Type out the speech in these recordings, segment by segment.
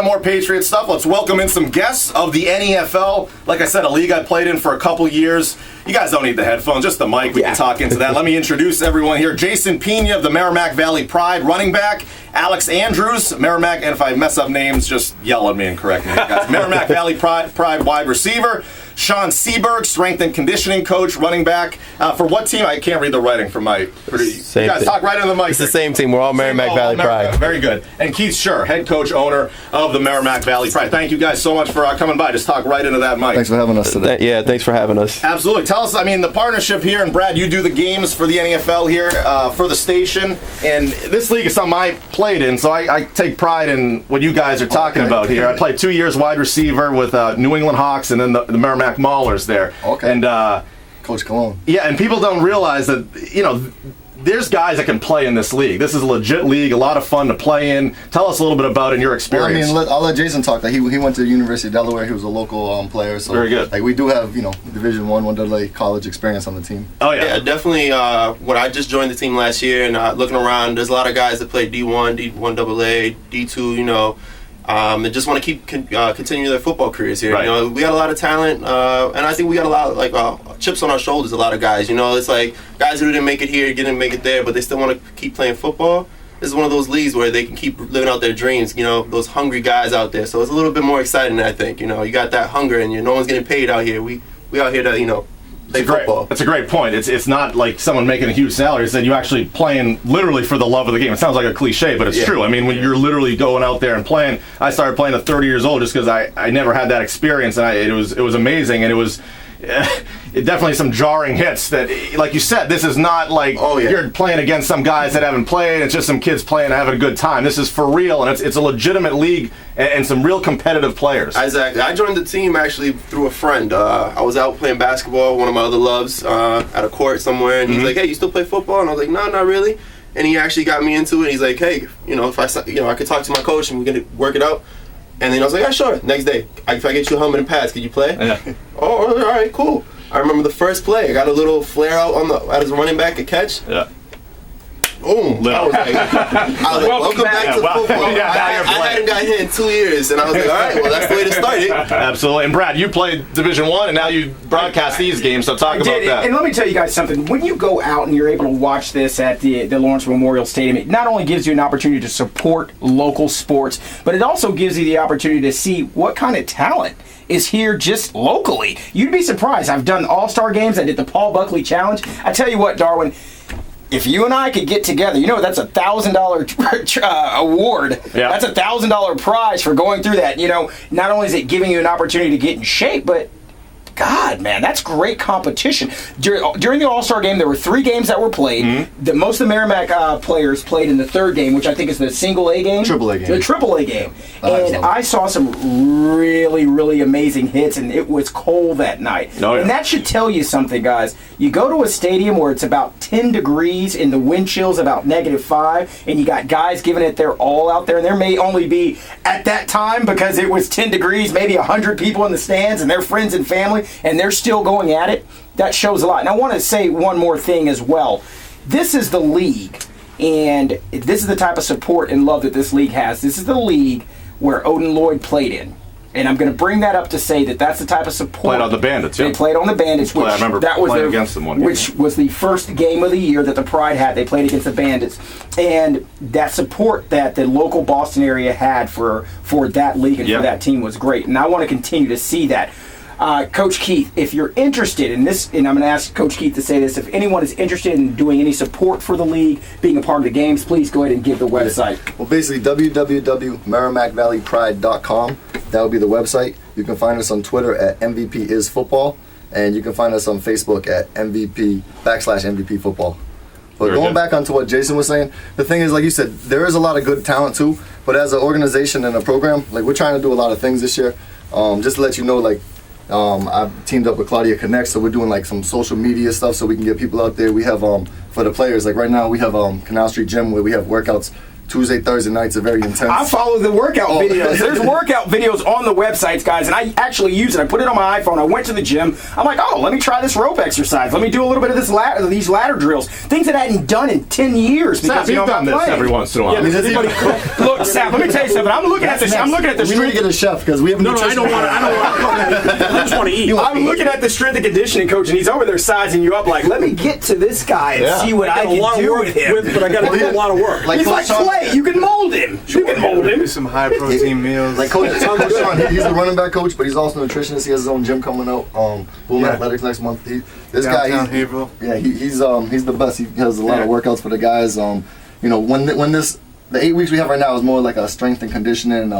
more Patriot stuff. Let's welcome in some guests of the NEFL. Like I said, a league I played in for a couple years. You guys don't need the headphones, just the mic. We can talk into that. Let me introduce everyone here. Jason Pena of the Merrimack Valley Pride, running back. Alex Andrews, Merrimack, and if I mess up names, just yell at me and correct me, guys. Merrimack Valley Pride wide receiver. Sean Seberg, strength and conditioning coach, running back. For what team? I can't read the writing from my... You guys talk right into the mic. It's the same team. We're all Merrimack Valley Pride. Very good. And Keith Schur, head coach, owner of the Merrimack Valley Pride. Thank you guys so much for coming by. Just talk right into that mic. Thanks for having us today. Yeah, thanks for having us. Absolutely. Tell us, the partnership here, and Brad, you do the games for the NEFL here for the station, and this league is something I played in, so I take pride in what you guys are talking about here. I played 2 years wide receiver with New England Hawks and then the Merrimack Maulers there. Okay. And Coach Cologne. Yeah, and people don't realize that, there's guys that can play in this league. This is a legit league, a lot of fun to play in. Tell us a little bit about it in your experience. Well, I'll let Jason talk. He went to the University of Delaware. He was a local player. So very good. We do have, Division I, 1AA college experience on the team. Oh, yeah. Yeah, definitely. When I just joined the team last year and looking around, there's a lot of guys that play D1, D1AA, D2, and just want to keep continue their football careers here. Right. We got a lot of talent, and I think we got a lot of chips on our shoulders. A lot of guys, it's like guys who didn't make it here, didn't make it there, but they still want to keep playing football. This is one of those leagues where they can keep living out their dreams. Those hungry guys out there. So it's a little bit more exciting, I think. You got that hunger, and no one's getting paid out here. We out here to play football. That's a great point. It's not like someone making a huge salary. It's that you actually playing literally for the love of the game. It sounds like a cliche, but it's true. When you're literally going out there and playing, I started playing at 30 years old just because I never had that experience, and it was amazing, and it was definitely some jarring hits that, like you said, this is not like you're playing against some guys that haven't played. It's just some kids playing and having a good time. This is for real, and it's a legitimate league and some real competitive players. Exactly. I joined the team actually through a friend. I was out playing basketball, one of my other loves, at a court somewhere, and he's like, "Hey, you still play football?" And I was like, "No, not really." And he actually got me into it. He's like, "Hey, if I could talk to my coach and we could work it out." And then I was like, "Yeah, sure." Next day, if I get you a helmet and pads, could you play? Yeah. Oh, all right, cool. I remember the first play. I got a little flare out as a running back, a catch. Yeah. Boom. I was like, welcome back to football. I hadn't got hit in 2 years, and I was like, all right, well, that's the way to start it. Absolutely. And Brad, you played Division I, and now you broadcast these games, so talk about that. And let me tell you guys something. When you go out and you're able to watch this at the Lawrence Memorial Stadium, it not only gives you an opportunity to support local sports, but it also gives you the opportunity to see what kind of talent is here just locally. You'd be surprised. I've done all-star games. I did the Paul Buckley Challenge. I tell you what, Darwin, if you and I could get together, that's a $1,000 award. Yeah. That's a $1,000 prize for going through that. Not only is it giving you an opportunity to get in shape, but God, man, that's great competition. During the All-Star game, there were 3 games that were played. Mm-hmm. Most of the Merrimack players played in the third game, which I think is the single A game. Triple A game. The triple A game. And I saw some really, really amazing hits, and it was cold that night. Oh, yeah. And that should tell you something, guys. You go to a stadium where it's about 10 degrees and the wind chill's about -5, and you got guys giving it their all out there, and there may only be, at that time, because it was 10 degrees, maybe 100 people in the stands, and their friends and family, and they're still going at it. That shows a lot. And I want to say one more thing as well. This is the league, and this is the type of support and love that this league has. This is the league where Odin Lloyd played in. And I'm going to bring that up to say that that's the type of support. Played on the Bandits, yeah. They played on the Bandits, which I remember that was playing against them one game. which was the first game of the year that the Pride had. They played against the Bandits, and that support that the local Boston area had for that league and for that team was great. And I want to continue to see that. Coach Keith, if you're interested in this, and I'm going to ask Coach Keith to say this, if anyone is interested in doing any support for the league, being a part of the games, please go ahead and give the website. Well, basically, www.merrimackvalleypride.com. That would be the website. You can find us on Twitter at MVPisFootball, and you can find us on Facebook at /MVP Football. But going back onto what Jason was saying, the thing is, like you said, there is a lot of good talent too, but as an organization and a program, we're trying to do a lot of things this year. Just to let you know, I've teamed up with Claudia Connect, so we're doing some social media stuff so we can get people out there. We have for the players, right now we have Canal Street Gym where we have workouts Tuesday, Thursday nights are very intense. I follow the workout videos. There's workout videos on the websites, guys, and I actually use it. I put it on my iPhone. I went to the gym. I'm like, oh, let me try this rope exercise. Let me do a little bit of these ladder drills. Things that I hadn't done in 10 years. Because, You've done this every once in a while. Yeah, look, Sam, let me tell you something. I'm looking at the We need to get a chef because we have No, I don't want to. I just want to eat. I'm looking at the strength and conditioning coach, and he's over there sizing you up like, let me get to this guy and see what I can do with him. But I got to do a lot of work. He's like clay. You can mold him. You can mold him. Some high protein meals. Like Coach Sean, he's a running back coach, but he's also a nutritionist. He has his own gym coming out. Boom Athletics next month. This guy, he's the best. He has a lot of workouts for the guys. The 8 weeks we have right now is more like a strength and conditioning.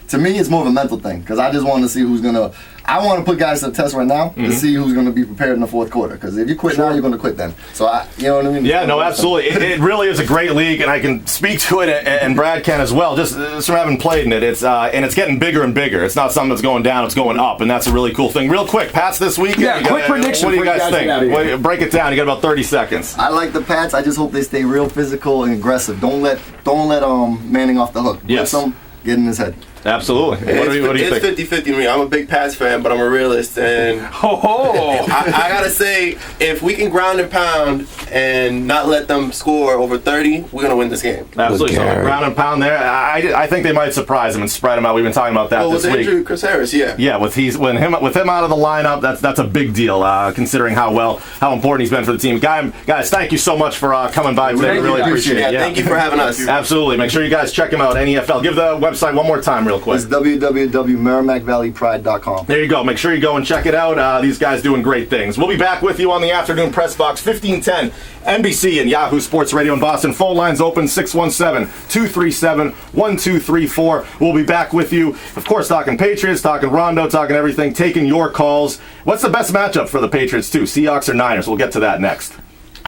To me, it's more of a mental thing because I just want to see who's gonna. I want to put guys to the test right now to see who's going to be prepared in the fourth quarter. Because if you quit now, you're going to quit then. So you know what I mean? Yeah, no, absolutely. It really is a great league, and I can speak to it, and Brad can as well. Just from having played in it, it's getting bigger and bigger. It's not something that's going down; it's going up, and that's a really cool thing. Real quick, Pats this week. Yeah, quick prediction. What do you guys think? Break it down. You got about 30 seconds. I like the Pats. I just hope they stay real physical and aggressive. Don't let Manning off the hook. Yes. Let some get in his head. Absolutely. What do you think? It's 50-50 to me. I'm a big Pats fan, but I'm a realist, and I gotta say, if we can ground and pound and not let them score over 30, we're gonna win this game. Absolutely. So ground and pound there. I think they might surprise them and spread them out. We've been talking about that this with week. injury, Chris Harris, Yeah, with him out of the lineup, that's a big deal. Considering how important he's been for the team. Guys, thank you so much for coming by today. We really appreciate it. Yeah, thank you for having us. Absolutely. Make sure you guys check him out. NEFL. Give the website one more time, real quick. It's www.merrimackvalleypride.com. There you go. Make sure you go and check it out. These guys doing great things. We'll be back with you on the Afternoon Press Box, 1510 NBC and Yahoo Sports Radio in Boston. Phone lines open 617-237-1234. We'll be back with you, of course, talking Patriots, talking Rondo, talking everything, taking your calls. What's the best matchup for the Patriots, too? Seahawks or Niners? We'll get to that next.